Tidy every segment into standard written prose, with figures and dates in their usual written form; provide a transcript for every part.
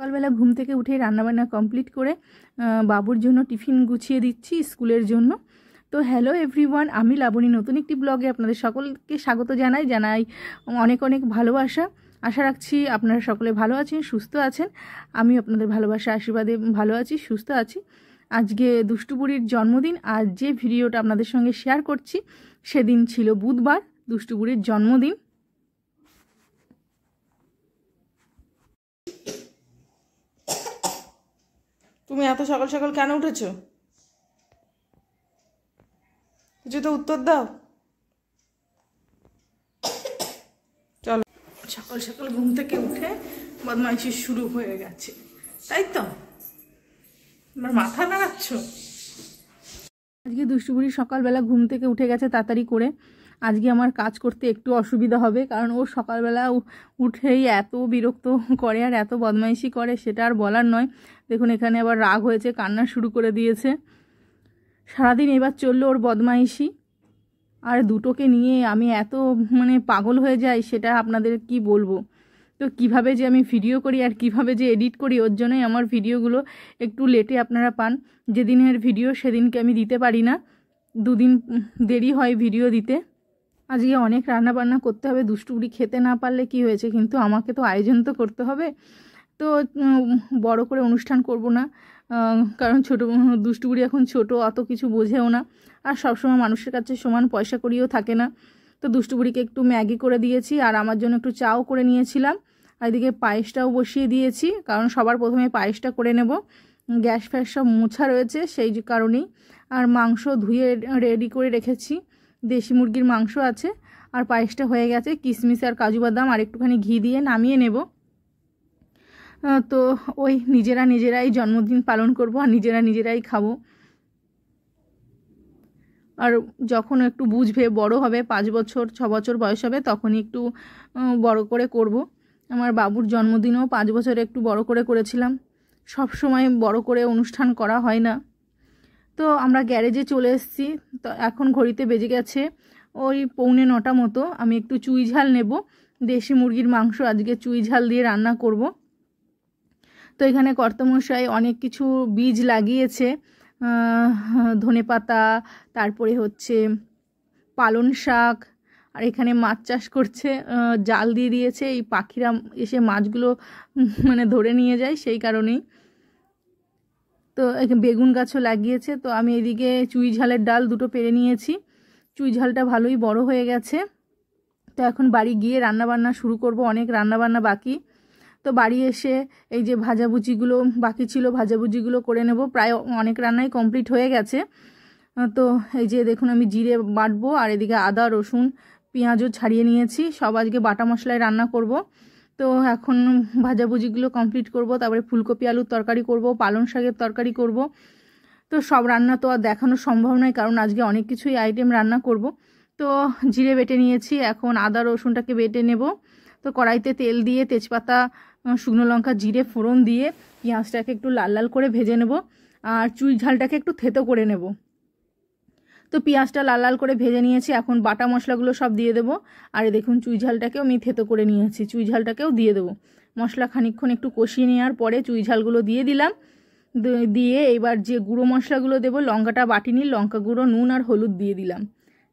সকালবেলা ঘুম থেকে উঠে রান্নাবান্না কমপ্লিট করে বাবুর জন্য টিফিন গুছিয়ে দিচ্ছি স্কুলের জন্য। তো হ্যালো এভরিওয়ান, আমি লাবণী নতুন একটি ব্লগে আপনাদের সকলকে স্বাগত জানাই অনেক অনেক ভালোবাসা। আশা রাখছি আপনারা সকলে ভালো আছেন, সুস্থ আছেন। আমি আপনাদের ভালোবাসা আশীর্বাদে ভালো আছি, সুস্থ আছি। আজকে দুষ্টু বুড়ির জন্মদিন। আর যে ভিডিওটা আপনাদের সঙ্গে শেয়ার করছি সেদিন ছিল বুধবার, দুষ্টু বুড়ির জন্মদিন। তুমি এত সকাল সকাল কেন উঠেছো? কিছু তো উত্তর দাও। চলো, সকাল সকাল ঘুম থেকে উঠে বদমাইশি শুরু হয়ে গেছে, তাই তো? আমার মাথা নাড়াচ্ছ? আজকে দুষ্টু বুড়ি সকালবেলা ঘুম থেকে উঠে গেছে তাড়াতাড়ি করে। আজকে আমার কাজ করতে একটু অসুবিধা হবে, কারণ ও সকালবেলা উঠেই এত বিরক্ত করে আর এত বদমাইশি করে, সেটা আর বলার নয়। দেখুন এখানে আবার রাগ হয়েছে, কান্না শুরু করে দিয়েছে। সারাদিন এবার চললো ওর বদমাইশি। আর দুটোকে নিয়ে আমি এত পাগল হয়ে যাই, সেটা আপনাদের কি বলবো। তো কিভাবে যে আমি ভিডিও করি আর কিভাবে যে এডিট করি, ওর জন্যই আমার ভিডিওগুলো একটু লেটে আপনারা পান। যেদিনের ভিডিও সেদিনকে আমি দিতে পারি না, দুদিন দেরি হয় ভিডিও দিতে। আজকে অনেক রান্না বান্না করতে হবে। দুষ্টু বুড়ি খেতে না পারলে কি হয়েছে, কিন্তু আমাকে তো আয়োজন তো করতে হবে। তো বড় করে অনুষ্ঠান করব না, কারণ দুষ্টু বুড়ি এখন ছোট, অত কিছু বোঝেও না। আর সবসময় মানুষের কাছে সমান পয়সা করিও থাকে না। তো দুষ্টু বুড়িকে একটু ম্যাগি করে দিয়েছি, আর আমার জন্য একটু চাও করে নিয়েছিলাম। আর এদিকে পায়েসটাও বসিয়ে দিয়েছি, কারণ সবার প্রথমে পায়েসটা করে নেব। গ্যাস ফ্যাস সব মোছা রয়েছে সেই কারণেই। আর মাংস ধুয়ে রেডি করে রেখেছি, দেশি মুরগির মাংস আছে। আর পায়েসটা হয়ে গেছে, কিশমিশ আর কাজু বাদাম আর একটুখানি ঘি দিয়ে নামিয়ে নেব। তো ওই নিজেরাই জন্মদিন পালন করব আর নিজেরাই খাবো। আর যখন একটু বুঝবে, বড় হবে, 5 বছর 6 বছর বয়স হবে, তখনই একটু বড় করে করব। আমার বাবুর জন্মদিনও 5 বছরে একটু বড় করে করেছিলাম। সব সময় বড় করে অনুষ্ঠান করা হয় না। তো আমরা গ্যারেজে চলে এসেছি। তো এখন ঘড়িতে বেজে গেছে ওই 8:45 মতো। আমি একটু চুই ঝাল নেব, দেশি মুরগির মাংস আজকে চুই ঝাল দিয়ে রান্না করব। তো এখানে কর্তামশাই অনেক কিছু বীজ লাগিয়েছে, ধনেপাতা, তারপরে হচ্ছে পালন শাক। আর এখানে মাছ চাষ করছে, জাল দিয়ে দিয়েছে। এই পাখিরা এসে মাছগুলো ধরে নিয়ে যায়, সেই কারণেই। তো বেগুন গাছও লাগিয়েছে। তো আমি এদিকে চুই ঝালের ডাল দুটো পেরে নিয়েছি। চুই ঝালটা ভালোই বড় হয়ে গেছে। তো এখন বাড়ি গিয়ে রান্নাবান্না শুরু করব, অনেক রান্নাবান্না বাকি। তো বাড়ি এসে এই যে ভাজাভুজিগুলো বাকি ছিল, ভাজাভুজিগুলো করে নেব। প্রায় অনেক রান্নাই কমপ্লিট হয়ে গেছে। তো এই যে দেখুন আমি জিরে বাটবো, আর এদিকে আদা রসুন পেঁয়াজও ছাড়িয়ে নিয়েছি। সব আজকে বাটা মশলায় রান্না করব। তো এখন ভাজাভুজিগুলো কমপ্লিট করব, তারপরে ফুলকপি আলুর তরকারি করব, পালং শাকের তরকারি করব। তো সব রান্না তো আর দেখানো সম্ভব নয়, কারণ আজকে অনেক কিছুই আইটেম রান্না করব। তো জিরে বেটে নিয়েছি, এখন আদা রসুনটাকে বেটে নেব। তো কড়াইতে তেল দিয়ে তেজপাতা, শুকনো লঙ্কা, জিরে ফোড়ন দিয়ে পেঁয়াজটাকে একটু লাল লাল করে ভেজে নেব। আর চুই ঝালটাকে একটু থেতো করে নেব। তো পেঁয়াজটা লাল লাল করে ভেজে নিয়েছি, এখন বাটা মশলাগুলো সব দিয়ে দেবো। আর দেখুন চুই ঝালটাকেও আমি থেতো করে নিয়েছি, চুই ঝালটাকেও দিয়ে দেবো। মশলা খানিকক্ষণ একটু কষিয়ে নেওয়ার পরে চুই ঝালগুলো দিয়ে দিলাম। দিয়ে এবার যে গুঁড়ো মশলাগুলো দেবো, লঙ্কাটা বাটিনি, লঙ্কা গুঁড়ো, নুন আর হলুদ দিয়ে দিলাম।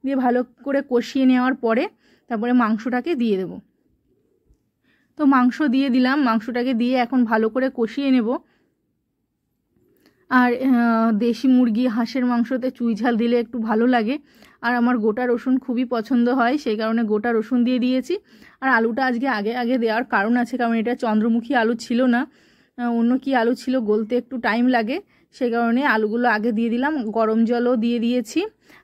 দিয়ে ভালো করে কষিয়ে নেওয়ার পরে তারপরে মাংসটাকে দিয়ে দেবো। তো মাংস দিয়ে দিলাম, মাংসটাকে দিয়ে এখন ভালো করে কষিয়ে নেব। আর দেশি মুরগি হাঁসের মাংসতে চুই ঝাল দিলে একটু ভালো লাগে। আর আমার গোটা রসুন খুবই পছন্দ হয়, সেই কারণে গোটা রসুন দিয়ে দিয়েছি। আর আলুটা আজকে আগে দেওয়ার কারণ আছে, কারণ এটা চন্দ্রমুখী আলু ছিল না, অন্য কি আলু ছিল, গলতে একটু টাইম লাগে, সেই কারণে আলুগুলো আগে দিয়ে দিলাম। গরম জলও দিয়ে দিয়েছি।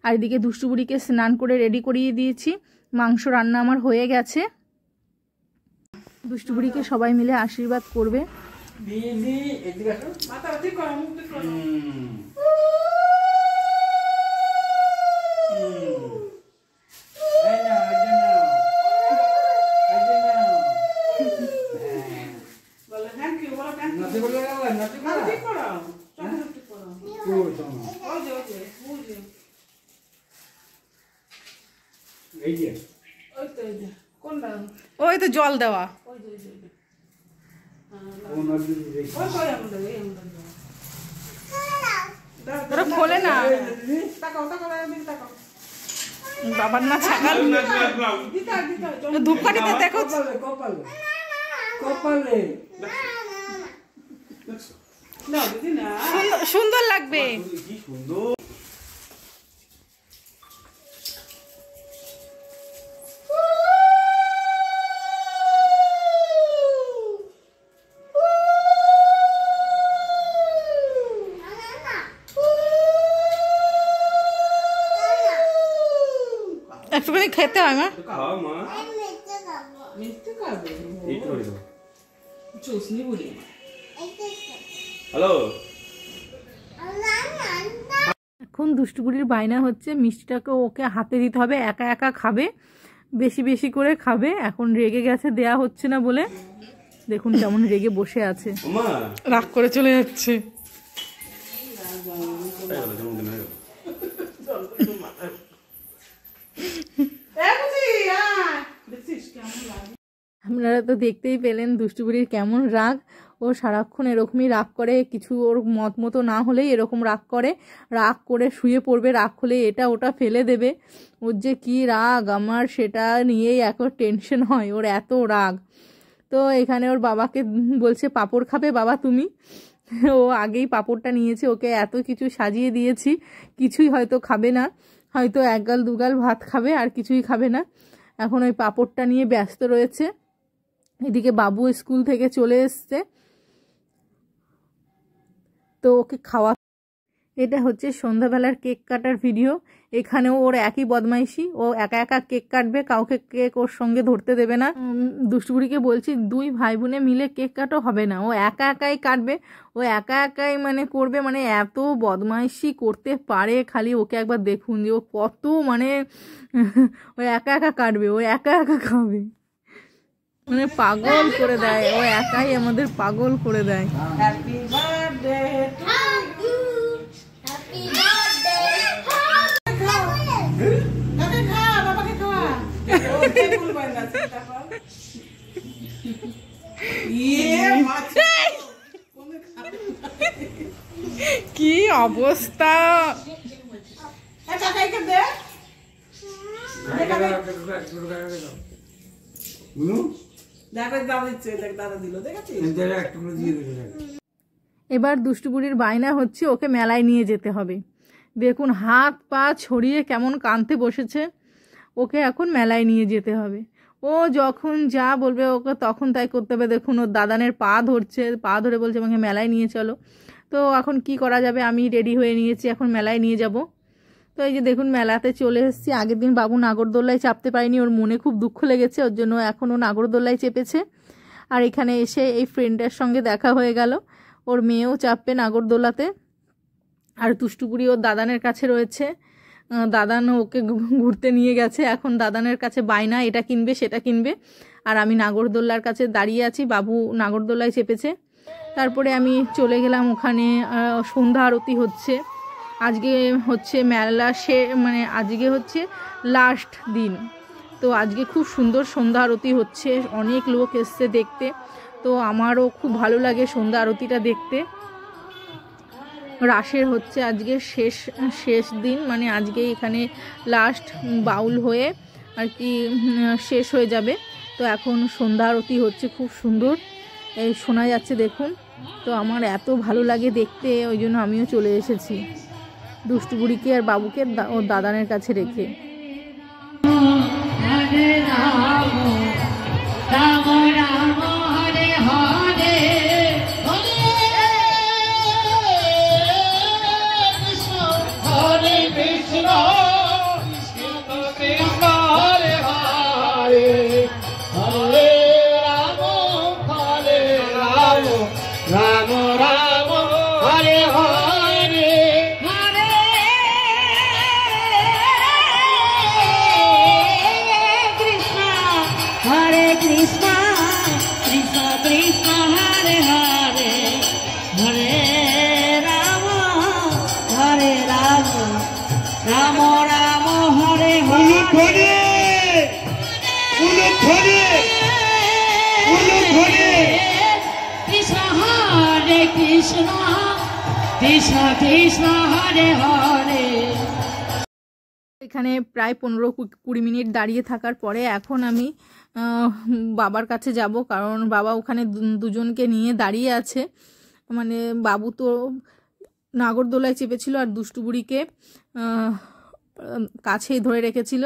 আর এদিকে দুষ্টু বুড়িকে স্নান করে রেডি করিয়ে দিয়েছি। মাংস রান্না আমার হয়ে গেছে। দুষ্টু বুড়িকে সবাই মিলে আশীর্বাদ করবে। ওই তো জল দেওয়া। ওরা খোলে না, বাবার না ছাগল ধূপকাঠিতে দেখো সুন্দর লাগবে। একটুখানি খেতে হয় মা। এখন দুষ্টুপুরির বায়না হচ্ছে মিষ্টিটাকে ওকে হাতে দিতে হবে, একা একা খাবে, বেশি বেশি করে খাবে। এখন রেগে গেছে, দেয়া হচ্ছে না বলে। দেখুন কেমন রেগে বসে আছে, রাগ করে চলে যাচ্ছে। আপনারা তো দেখতেই পেলেন দুষ্টুপুরির কেমন রাগ। ও সারাক্ষণ এরকমই রাগ করে, কিছু ওর মত মতো না হলেই এরকম রাগ করে, রাগ করে শুয়ে পড়বে, রাগ হলে এটা ওটা ফেলে দেবে। ওর যে কী রাগ আমার সেটা নিয়েই এখন টেনশন হয়, ওর এত রাগ। তো এখানে ওর বাবাকে বলছে পাঁপড় খাবে বাবা তুমি। ও আগেই পাঁপড়টা নিয়েছে, ওকে এত কিছু সাজিয়ে দিয়েছি, কিছুই হয়তো খাবে না, হয়তো এক গাল দুগাল ভাত খাবে আর কিছুই খাবে না। এখন ওই পাঁপড়টা নিয়ে ব্যস্ত রয়েছে। এদিকে বাবু স্কুল থেকে চলে এসছে, তো ওকে খাওয়া। এটা হচ্ছে সন্ধ্যাবেলার কেক কাটার ভিডিও। এখানেও ওর একই বদমাইশি, ও একা একা কেক কাটবে, কাউকে কেক ওর সঙ্গে ধরতে দেবে না। দুষ্টুপুরিকে বলছি দুই ভাই বোনে মিলে কেক কাটো হবে না, ও একা একাই কাটবে, ও একা একাই মানে করবে, মানে এত বদমাইশি করতে পারে। খালি ওকে একবার দেখুন যে ও কত মানে ও একা একা কাটবে, ও একা একা খাবে, মানে পাগল করে দেয়, ও একাই আমাদের পাগল করে দেয়। Happy birthday to you, happy birthday. কাকে খা, বাবাকে খাওয়া। ও টেবিল বানাচ্ছে তারপর ইয়ে মাছ কোনে খাবে, কি অবস্থা। এ কাকাইকে দে, এবার দুষ্টুপুরির বায়না হচ্ছে ওকে মেলায় নিয়ে যেতে হবে। দেখুন হাত পা ছড়িয়ে কেমন কাঁদতে বসেছে, ওকে এখন মেলায় নিয়ে যেতে হবে। ও যখন যা বলবে ওকে তখন তাই করতে হবে। দেখুন ওর দাদানের পা ধরছে, পা ধরে বলছে আমাকে মেলায় নিয়ে চলো। তো এখন কি করা যাবে, আমি রেডি হয়ে নিয়েছি, এখন মেলায় নিয়ে যাব। তো এই যে দেখুন মেলাতে চলে এসেছি। আগের দিন বাবু নাগরদোল্লায় চাপতে পারিনি, ওর মনে খুব দুঃখ লেগেছে, ওর জন্য এখন ও নাগরদোল্লায় চেপেছে। আর এখানে এসে এই ফ্রেন্ডের সঙ্গে দেখা হয়ে গেল, ওর মেয়েও চাপবে নাগরদোল্লাতে। আর দুষ্টুপুরি ওর দাদানের কাছে রয়েছে, দাদান ওকে ঘুরতে নিয়ে গেছে। এখন দাদানের কাছে বায়না, এটা কিনবে সেটা কিনবে, আর আমি নাগরদোল্লার কাছে দাঁড়িয়ে আছি, বাবু নাগরদোল্লায় চেপেছে। তারপরে আমি চলে গেলাম ওখানে, সন্ধ্যা আরতি হচ্ছে। আজকে হচ্ছে মেলা মানে আজকে হচ্ছে লাস্ট দিন, তো আজকে খুব সুন্দর সন্ধ্যা আরতি হচ্ছে, অনেক লোক এসছে দেখতে। তো আমারও খুব ভালো লাগে সন্ধ্যা আরতিটা দেখতে। রাসের হচ্ছে আজকে শেষ দিন, মানে আজকে এখানে লাস্ট বাউল হয়ে আর কি শেষ হয়ে যাবে। তো এখন সন্ধ্যা আরতি হচ্ছে, খুব সুন্দর এই শোনা যাচ্ছে দেখুন। তো আমার এত ভালো লাগে দেখতে, ওই জন্য আমিও চলে এসেছি দুষ্টুপুরিকে আর বাবুকে ওর দাদানের কাছে রেখে। হরে কৃষ্ণ কৃষ্ণ কৃষ্ণ হরে হরে। এখানে প্রায় 15-20 মিনিট দাঁড়িয়ে থাকার পরে এখন আমি বাবার কাছে যাব, কারণ বাবা ওখানে দুজনকে নিয়ে দাঁড়িয়ে আছে। মানে বাবু তো নাগরদোলায় চেপেছিল আর দুষ্টু বুড়িকে কাছেই ধরে রেখেছিল।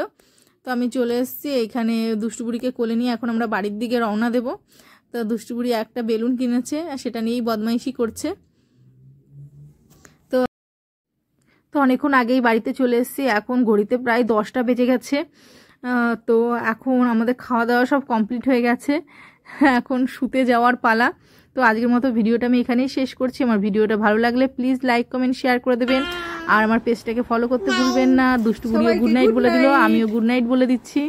তো আমি চলে এসেছি এইখানে, দুষ্টু বুড়িকে কোলে নিয়ে এখন আমরা বাড়ির দিকে রওনা দেব। তো দুষ্টু বুড়ি একটা বেলুন কিনেছে আর সেটা নিয়েই বদমাইশি করছে। তো অনেকক্ষণ আগেই বাড়িতে চলে এসেছি, এখন ঘড়িতে প্রায় 10টা বেজে গেছে। তো এখন আমাদের খাওয়া দাওয়া সব কমপ্লিট হয়ে গেছে, এখন শুতে যাওয়ার পালা। তো আজকের মতো ভিডিওটা আমি এখানেই শেষ করছি। আমার ভিডিওটা ভালো লাগলে প্লিজ লাইক কমেন্ট শেয়ার করে দেবেন, আর আমার পেজটাকে ফলো করতে ভুলবেন না। দুষ্টু বুড়িও গুড নাইট বলে দিল, আমিও গুড নাইট বলে দিচ্ছি।